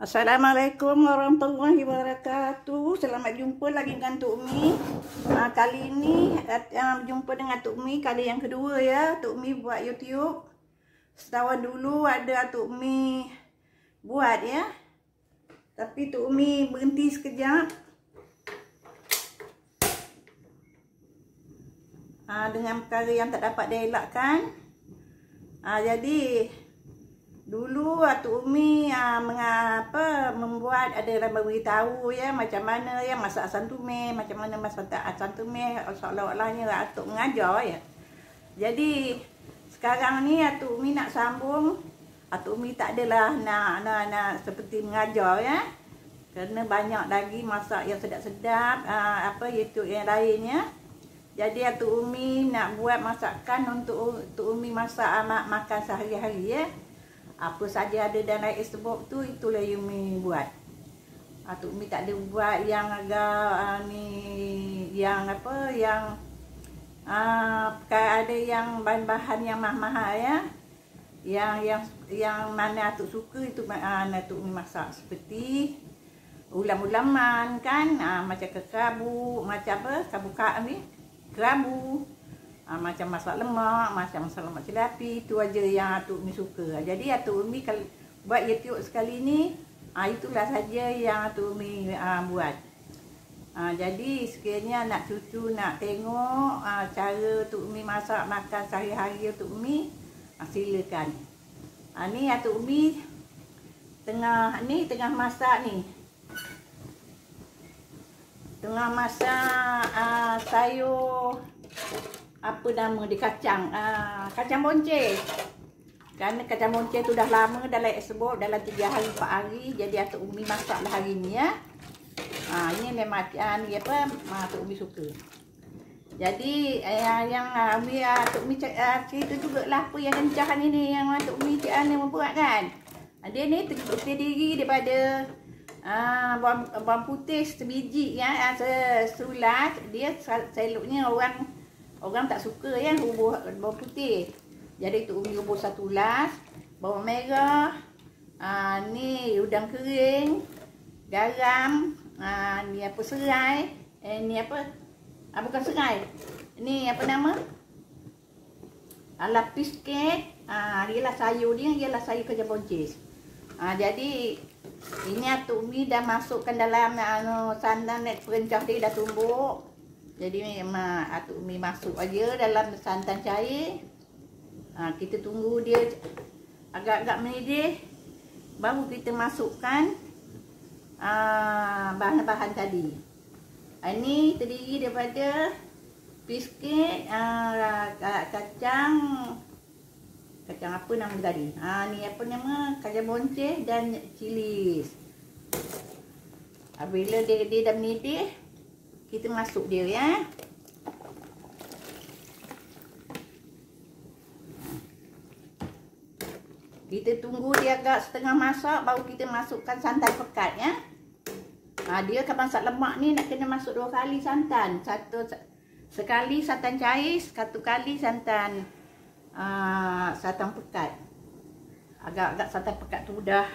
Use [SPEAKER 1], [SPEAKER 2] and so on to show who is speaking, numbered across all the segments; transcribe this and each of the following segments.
[SPEAKER 1] Assalamualaikum warahmatullahi wabarakatuh. Selamat jumpa lagi dengan Tok Mi. Kali ini jumpa dengan Tok Mi kali yang kedua ya. Tok Mi buat YouTube. Setahun dulu ada Tok Mi buat ya. Tapi Tok Mi berhenti sekejap. Dengan perkara yang tak dapat dielakkan. Jadi dulu Tok Mi membuat adalah memberitahu ya macam mana ya masak asam tumis, macam mana masak asam tumis, seolah-olahnya Tok mengajar ya. Jadi sekarang ni Tok Mi nak sambung. Tok Mi tak adalah nak seperti mengajar ya. Kerana banyak lagi masak yang sedap-sedap YouTube yang lainnya. Jadi Tok Mi nak buat masakan untuk Tok Mi masak makan sehari-hari ya. Apa saja ada dalam iceberg tu itulah Yumi buat. Tok Mi tak ada buat yang agak ada yang bahan-bahan yang mahal ya. Yang mana Tok suka itu Tok Mi masak seperti ulam-ulaman kan, macam kerabu, macam kerabu. Macam masak lemak, macam masak lemak celapi, itu aja yang Tok Mi suka. Jadi Tok Mi kalau buat YouTube sekali ni, itulah saja yang Tok Mi buat. Jadi sekiranya nak cucu nak tengok cara Tok Mi masak makan sehari-hari Tok Mi, silakan. Ni Tok Mi tengah masak ni. Tengah masak sayur apa nama dia, kacang bonceng. Kerana kacang bonceng tu dah lama dalam iceberg, dalam 3 hari 4 hari. Jadi Tok Mi masaklah hari ni ya. Ini memang Tok Mi suka. Jadi yang Tok Mi cerita jugalah apa yang kencah ni yang Tok Mi membuat kan. Dia ni terdiri daripada bawang putih sebiji ya, sesulat. Dia seloknya orang tak suka ya bawang putih. Jadi Tok Mi rebus 1 ulas, bawang merah, ni udang kering, garam, ni serai, bukan serai. Ni apa nama? Lapis kek. Ialah sayur dia, ialah sayur kacang bonceng. Jadi ini Tok Mi dah masukkan dalam santan perencah dia dah tumbuk. Jadi memang Tok Mi masuk aja dalam santan cair. Kita tunggu dia agak-agak mendidih. Baru kita masukkan bahan-bahan tadi. Ini terdiri daripada biskit, kacang apa nama tadi? Ni apa nama? Kacang bonceng dan cilis. Bila dia dah mendidih, kita masuk dia ya. Kita tunggu dia agak setengah masak, baru kita masukkan santan pekat ya. Dia kalau masak lemak ni nak kena masuk 2 kali santan. Sekali santan cair, 1 kali santan pekat. Agak-agak santan pekat tu dah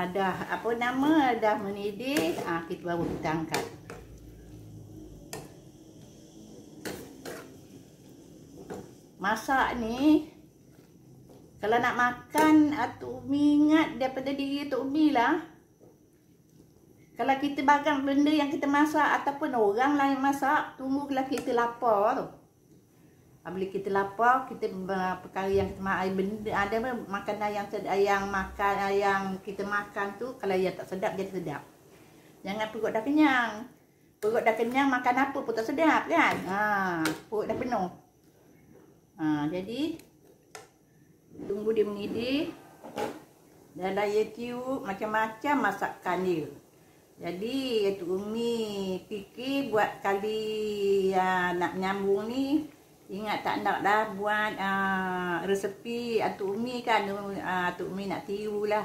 [SPEAKER 1] dah mendidih. Kita baru kita angkat. Masak ni kalau nak makan Tok Mi ingat daripada diri Tok Mi lah. Kalau kita bagang benda yang kita masak ataupun orang lain masak, tunggulah kita lapar tu. Bila kita lapar, kita perkara yang kita makan, benda ada makanan yang kita makan tu, kalau yang tak sedap jadi sedap. Jangan perut dah kenyang. Perut dah kenyang makan apa pun tak sedap kan. Perut dah penuh. Jadi tunggu dia mendidih. Dalam YouTube macam-macam masakan dia. Jadi Tok Mi fikir buat kali nak nyambung ni, ingat tak nak dah buat resepi Tok Mi kan. Tok Mi nak tiru lah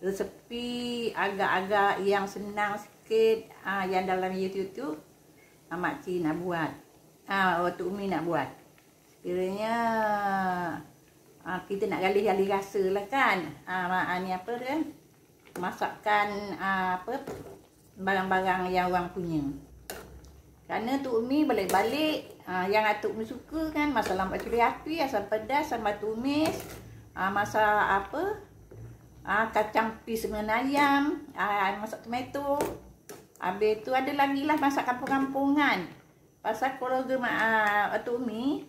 [SPEAKER 1] resepi agak-agak yang senang sikit, yang dalam YouTube tu Makcik nak buat, Tok Mi nak buat. Sekiranya Kita nak galih-galih rasa lah kan. Ni apa dia? Masakkan barang-barang yang orang punya. Kerana Tok Umi balik-balik yang Atuk Umi suka kan, masak lemak cili api, asam pedas, sambal tumis, masak kacang pis dengan ayam, masak tomato. Habis tu ada lagi lah masak kampung-kampungan. Pasal keluarga Atuk Umi,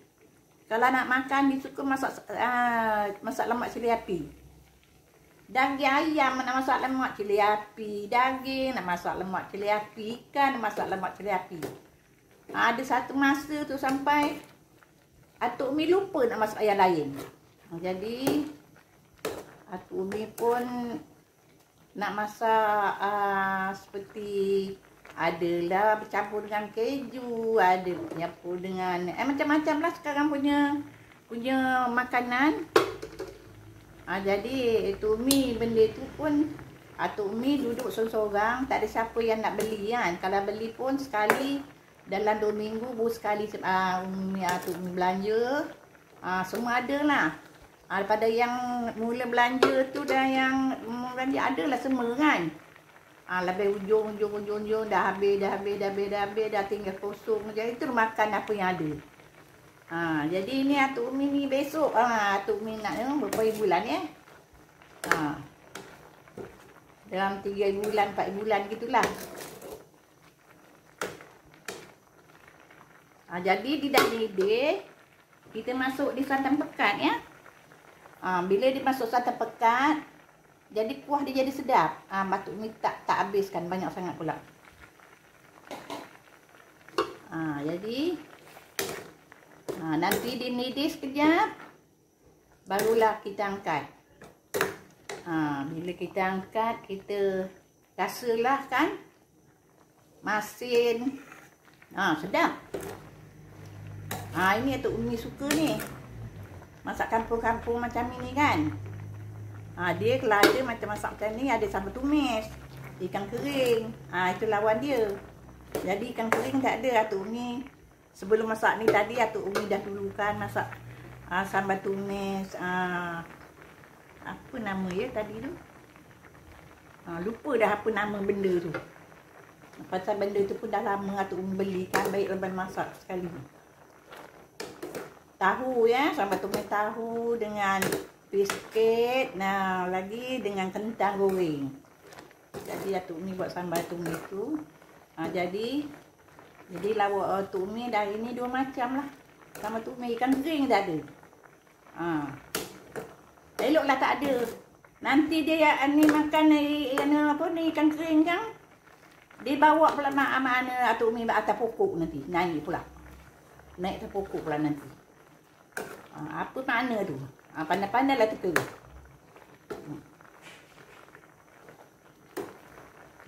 [SPEAKER 1] kalau nak makan dia suka masak lemak cili api. Daging ayam nak masak lemak cili api, daging nak masak lemak cili api, ikan nak masak lemak cili api. Ada satu masa tu sampai Atuk Umi lupa nak masak yang lain. Jadi Atuk Umi pun nak masak seperti adalah bercampur dengan keju, ada bercampur dengan macam-macam lah sekarang punya makanan. Jadi Atuk Umi benda tu pun Atuk Umi duduk seorang-seorang, tak ada siapa yang nak beli kan. Kalau beli pun sekali dalam 2 minggu baru sekali Atuk Umi belanja. Semua ada lah. Daripada yang mula belanja tu dan yang belanja ada lah semua kan. Lebih ujung dah habis, dah tinggal kosong. Jadi tu makan apa yang ada. Jadi ni Atuk Umi ni besok Atuk Umi nak berapa bulan ya. Dalam 3 bulan 4 bulan gitulah. Jadi di dah didih, kita masuk di santan pekat ya. Bila dia masuk santan pekat, jadi kuah dia jadi sedap. Atuk Umi tak habiskan banyak sangat pula. Jadi nanti dinidih sekejap, barulah kita angkat. Bila kita angkat, kita rasalah kan masin. Sedap. Ini Atuk Umi suka ni. Masak kampung-kampung macam ini kan. Dia kalau ada macam masak macam ni, ada sambal tumis, ikan kering. Itu lawan dia. Jadi ikan kering tak ada. Atuk Umi sebelum masak ni tadi Atuk Umi dah dulukan masak sambal tumis. Apa nama ya tadi tu? Lupa dah apa nama benda tu. Pasal benda tu pun dah lama Atuk Umi beli kan, baik lepas masak sekali. Tahu ya, sambal tumis tahu dengan biskit, lagi dengan kentang goreng. Jadi Atuk Umi buat sambal tumis tu. Jadi lawak Atuk Umi dah ini 2 macam lah. Sambal tumis ikan kering dah ada. Eloklah tak ada. Nanti dia ni makan ikan kering kan. Dia bawa pula mana Atuk Umi atas pokok nanti. Naik pula. Naik atas pokok pula nanti. Apa makna tu? Pandai-pandai lah kita.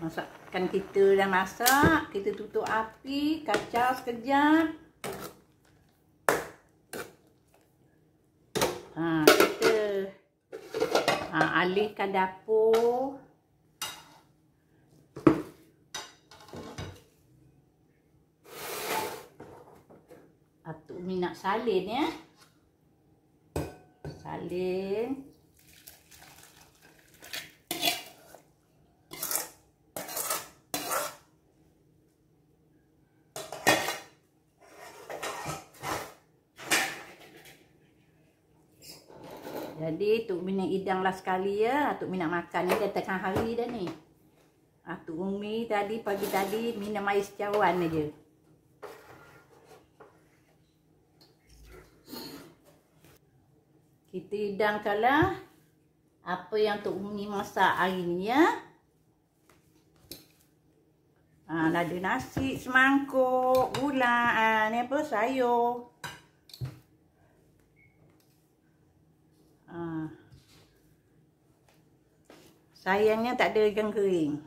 [SPEAKER 1] Masakkan kita dah masak. Kita tutup api. Kacau sekejap. Kita alihkan dapur. Atuk Umi nak salin ya. Salin. Jadi Tok Umi nak hidang lah sekali ya. Tok Umi nak makan ni dah tengah hari dah ni. Tok Umi tadi pagi tadi minum air secawan aja. Kita hidangkanlah apa yang Tok Umi masak hari ni ya. Ada nasi semangkuk, gula, ni apa, sayur. Sayangnya tak ada ikan kering.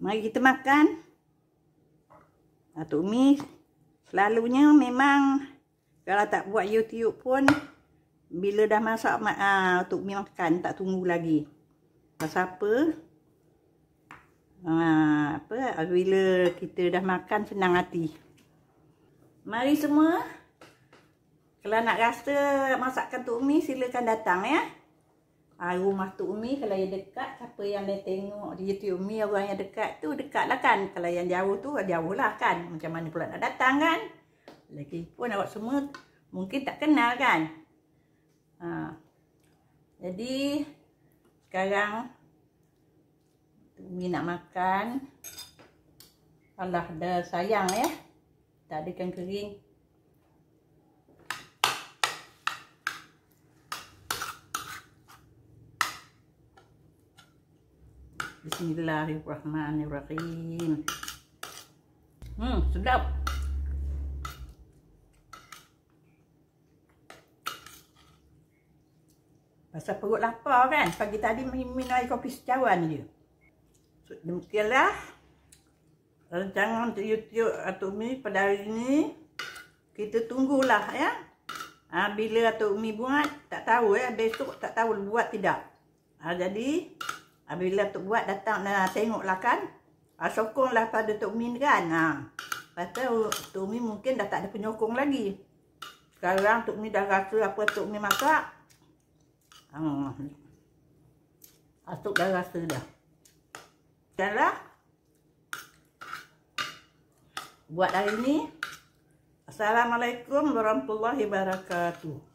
[SPEAKER 1] Mari kita makan. Tok Umi selalunya memang kalau tak buat YouTube pun bila dah masak Tok Umi makan, tak tunggu lagi. Pasal apa? Bila kita dah makan senang hati. Mari semua. Kalau nak rasa masakan Tok Umi, silakan datang ya. Rumah Tok Umi kalau yang dekat, siapa yang dah tengok di YouTube Umi, orang yang dekat tu dekat lah kan. Kalau yang jauh tu jauh lah kan. Macam mana pula nak datang kan. Lagipun awak semua mungkin tak kenal kan. Jadi sekarang Tok Umi nak makan. Alah, dah sayang ya. Tak ada ikan kering. Bismillahirrahmanirrahim. Sedap. Pasal perut lapar kan. Pagi tadi minum air kopi secawan je. Demikianlah rancangan untuk YouTube Tok Umi pada hari ini. Kita tunggulah ya. Bila Tok Umi buat, tak tahu ya. Besok tak tahu buat tidak. Jadi bila Tok buat datang tengoklah kan. Sokonglah pada Tok Umi kan. Pasal Tok Umi mungkin dah tak ada penyokong lagi. Sekarang Tok Umi dah rasa apa Tok Umi masak. Tok dah rasa dah. Janganlah buat hari ni. Assalamualaikum warahmatullahi wabarakatuh.